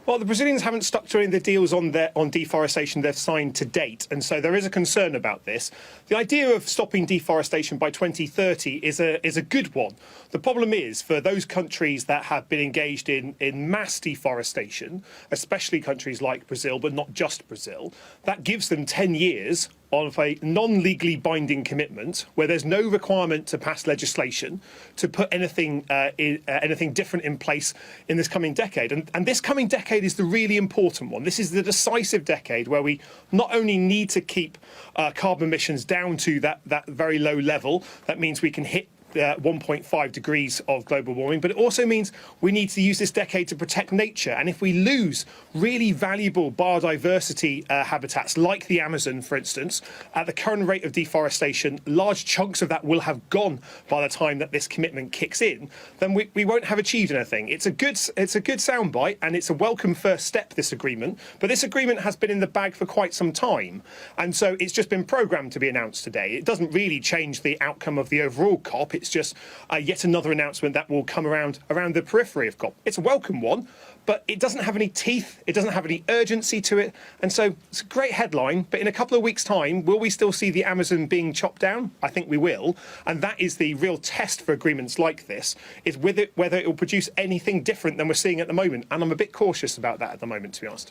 Well, the Brazilians haven't stuck to any of the deals on deforestation they've signed to date, and so there is a concern about this. The idea of stopping deforestation by 2030 is a good one. The problem is, for those countries that have been engaged in mass deforestation, especially countries like Brazil, but not just Brazil, that gives them 10 years of a non-legally binding commitment where there's no requirement to pass legislation to put anything different in place in this coming decade. And this coming decade is the really important one. This is the decisive decade where we not only need to keep carbon emissions down to that very low level, that means we can hit 1.5 degrees of global warming, but it also means we need to use this decade to protect nature. And if we lose really valuable biodiversity habitats like the Amazon, for instance, at the current rate of deforestation, large chunks of that will have gone by the time that this commitment kicks in, then we won't have achieved anything. It's a good soundbite, and it's a welcome first step, this agreement, but this agreement has been in the bag for quite some time, and so it's just been programmed to be announced today. It doesn't really change the outcome of the overall COP. It's just yet another announcement that will come around the periphery of COP. It's a welcome one, but it doesn't have any teeth, it doesn't have any urgency to it, and so it's a great headline, but in a couple of weeks' time, will we still see the Amazon being chopped down? I think we will, and that is the real test for agreements like this, is whether it will produce anything different than we're seeing at the moment, and I'm a bit cautious about that at the moment, to be honest.